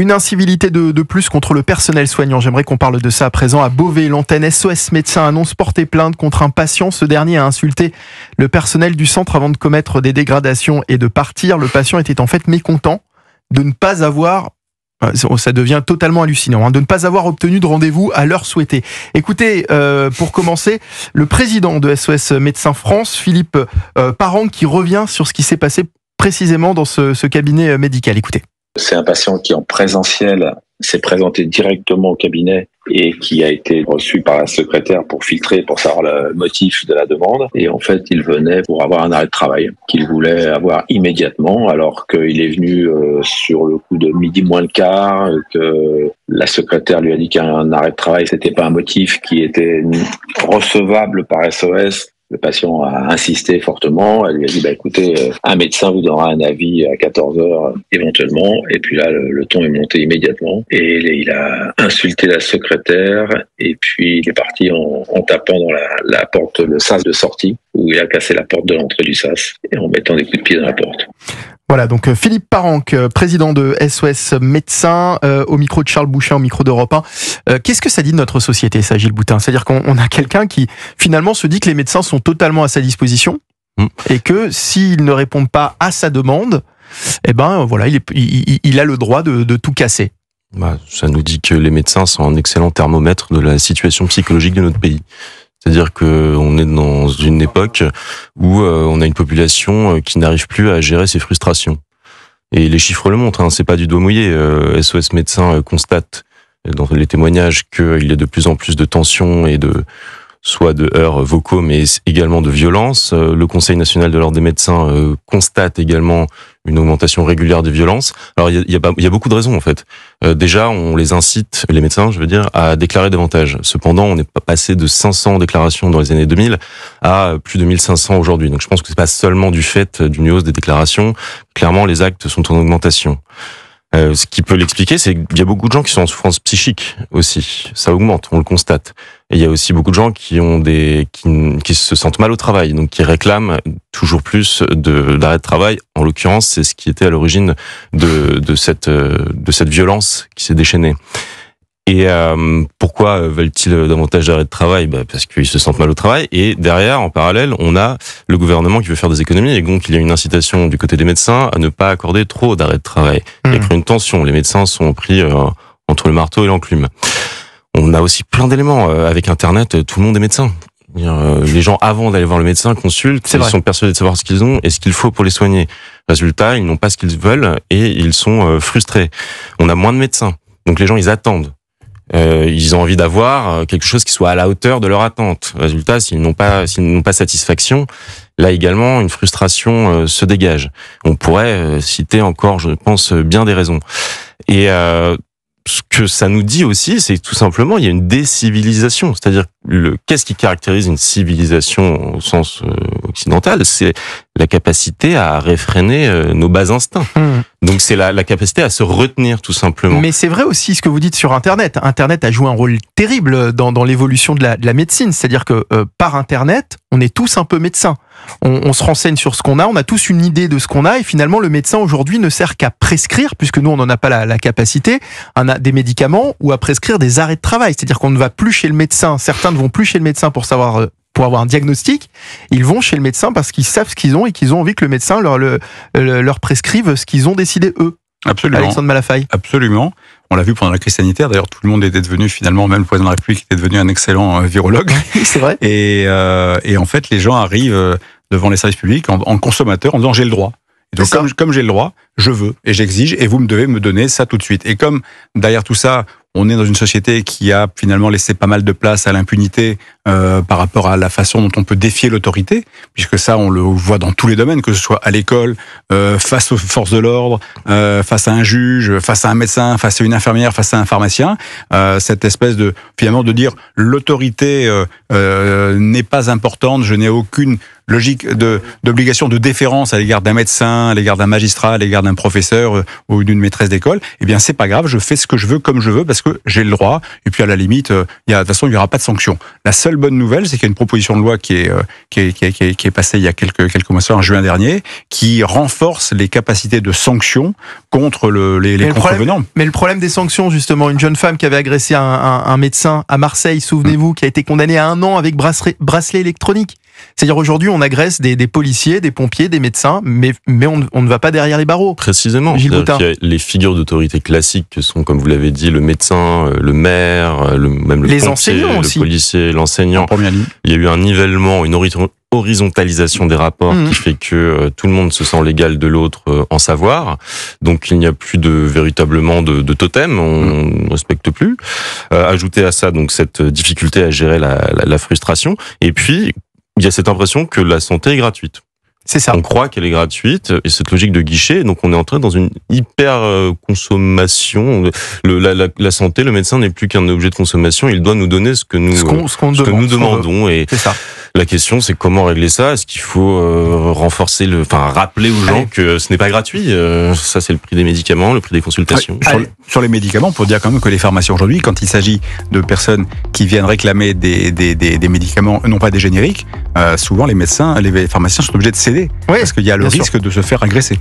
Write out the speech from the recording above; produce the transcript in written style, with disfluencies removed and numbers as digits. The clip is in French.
Une incivilité de plus contre le personnel soignant. J'aimerais qu'on parle de ça à présent. À Beauvais, l'antenne SOS Médecins annonce porter plainte contre un patient. Ce dernier a insulté le personnel du centre avant de commettre des dégradations et de partir. Le patient était en fait mécontent de ne pas avoir, ça devient totalement hallucinant, de ne pas avoir obtenu de rendez-vous à l'heure souhaitée. Écoutez, pour commencer, le président de SOS Médecins France, Philippe Parent, qui revient sur ce qui s'est passé précisément dans ce cabinet médical. Écoutez. C'est un patient qui en présentiel s'est présenté directement au cabinet et qui a été reçu par la secrétaire pour filtrer, pour savoir le motif de la demande. Et en fait, il venait pour avoir un arrêt de travail qu'il voulait avoir immédiatement, alors qu'il est venu sur le coup de midi moins le quart, que la secrétaire lui a dit qu'un arrêt de travail, c'était pas un motif qui était recevable par SOS. Le patient a insisté fortement. Elle lui a dit, écoutez, un médecin vous donnera un avis à 14h éventuellement. Et puis là, le ton est monté immédiatement. Et il a insulté la secrétaire. Et puis, il est parti en tapant dans la porte, le sas de sortie, où il a cassé la porte de l'entrée du sas et en mettant des coups de pied dans la porte. Voilà, donc Philippe Parent, président de SOS Médecins, au micro de Charles Bouchin, au micro d'Europe 1. Qu'est-ce que ça dit de notre société, ça, Gilles Boutin ? C'est-à-dire qu'on a quelqu'un qui, finalement, se dit que les médecins sont totalement à sa disposition et que s'ils ne répondent pas à sa demande, voilà, il a le droit de tout casser. Ça nous dit que les médecins sont un excellent thermomètre de la situation psychologique de notre pays. C'est-à-dire qu'on est dans une époque où on a une population qui n'arrive plus à gérer ses frustrations. Et les chiffres le montrent, c'est pas du doigt mouillé. SOS Médecins constate dans les témoignages qu'il y a de plus en plus de tensions et soit de heurts vocaux, mais également de violences. Le Conseil national de l'ordre des médecins constate également une augmentation régulière des violences. Alors il y a beaucoup de raisons en fait. Déjà, on les incite, les médecins, à déclarer davantage. Cependant, on est passé de 500 déclarations dans les années 2000 à plus de 1500 aujourd'hui. Donc je pense que c'est pas seulement du fait d'une hausse des déclarations. Clairement, les actes sont en augmentation. Ce qui peut l'expliquer, c'est qu'il y a beaucoup de gens qui sont en souffrance psychique aussi. Ça augmente, on le constate. Et il y a aussi beaucoup de gens qui se sentent mal au travail, donc qui réclament toujours plus d'arrêt de travail. En l'occurrence, c'est ce qui était à l'origine de cette violence qui s'est déchaînée. Et pourquoi veulent-ils davantage d'arrêt de travail ? Parce qu'ils se sentent mal au travail. Et derrière, en parallèle, on a le gouvernement qui veut faire des économies. Et donc, il y a une incitation du côté des médecins à ne pas accorder trop d'arrêt de travail. Il y a une tension. Les médecins sont pris entre le marteau et l'enclume. On a aussi plein d'éléments. Avec Internet, tout le monde est médecin. Les gens, avant d'aller voir le médecin, consultent. Ils sont persuadés de savoir ce qu'ils ont et ce qu'il faut pour les soigner. Résultat, ils n'ont pas ce qu'ils veulent et ils sont frustrés. On a moins de médecins. Donc, les gens, ils attendent. Ils ont envie d'avoir quelque chose qui soit à la hauteur de leur attente. Résultat, s'ils n'ont pas satisfaction, là également une frustration se dégage. On pourrait citer encore, je pense, bien des raisons. Et ce que ça nous dit aussi, c'est tout simplement il y a une décivilisation. C'est-à-dire qu'est-ce qui caractérise une civilisation au sens occidental ? C'est la capacité à réfréner nos bas instincts. Donc c'est la capacité à se retenir tout simplement. Mais c'est vrai aussi ce que vous dites sur Internet. Internet a joué un rôle terrible dans l'évolution de la médecine. C'est-à-dire que par Internet, on est tous un peu médecins. On se renseigne sur ce qu'on a, on a tous une idée de ce qu'on a et finalement le médecin aujourd'hui ne sert qu'à prescrire, puisque nous on n'en a pas la capacité, des médicaments ou à prescrire des arrêts de travail. C'est-à-dire qu'on ne va plus chez le médecin, certains ne vont plus chez le médecin pour avoir un diagnostic, ils vont chez le médecin parce qu'ils savent ce qu'ils ont et qu'ils ont envie que le médecin leur prescrive ce qu'ils ont décidé eux. Absolument. Alexandre Malafaille. Absolument. On l'a vu pendant la crise sanitaire. D'ailleurs, tout le monde était devenu finalement, même le président de la République était devenu un excellent virologue. Oui, c'est vrai. Et en fait, les gens arrivent devant les services publics en consommateurs en disant j'ai le droit. Et donc, comme j'ai le droit, je veux et j'exige et vous me devez me donner ça tout de suite. Et comme derrière tout ça, on est dans une société qui a finalement laissé pas mal de place à l'impunité par rapport à la façon dont on peut défier l'autorité, puisque ça, on le voit dans tous les domaines, que ce soit à l'école, face aux forces de l'ordre, face à un juge, face à un médecin, face à une infirmière, face à un pharmacien, cette espèce de, finalement, de dire l'autorité n'est pas importante, je n'ai aucune logique d'obligation de déférence à l'égard d'un médecin, à l'égard d'un magistrat, à l'égard d'un professeur ou d'une maîtresse d'école, eh bien c'est pas grave, je fais ce que je veux comme je veux parce que j'ai le droit. Et puis à la limite, de toute façon, il n'y aura pas de sanction. La seule bonne nouvelle, c'est qu'il y a une proposition de loi qui est passée il y a quelques mois, en juin dernier, qui renforce les capacités de sanction contre les contrevenants. Mais le problème des sanctions, justement, une jeune femme qui avait agressé un médecin à Marseille, souvenez-vous, qui a été condamnée à 1 an avec bracelet électronique. C'est-à-dire aujourd'hui, on agresse des policiers, des pompiers, des médecins, mais on ne va pas derrière les barreaux. Précisément. Il y a les figures d'autorité classiques que sont, comme vous l'avez dit, le médecin, le maire, même le les pompier, enseignants aussi. le policier, l'enseignant. Il y a eu un nivellement, une horizontalisation des rapports qui fait que tout le monde se sent l'égal de l'autre en savoir. Donc il n'y a plus véritablement de totem, on ne respecte plus. Ajouter à ça donc cette difficulté à gérer la frustration. Et puis il y a cette impression que la santé est gratuite. C'est ça. On croit qu'elle est gratuite, et cette logique de guichet, donc on est entré dans une hyper consommation. La santé, le médecin n'est plus qu'un objet de consommation, il doit nous donner ce que nous demandons. Et c'est ça. La question, c'est comment régler ça. Est-ce qu'il faut rappeler aux gens que ce n'est pas gratuit. Ça, c'est le prix des médicaments, le prix des consultations. Sur les médicaments, pour dire quand même que les pharmaciens aujourd'hui, quand il s'agit de personnes qui viennent réclamer des médicaments, non pas des génériques, souvent les pharmaciens sont obligés de céder, parce qu'il y a le risque de se faire agresser.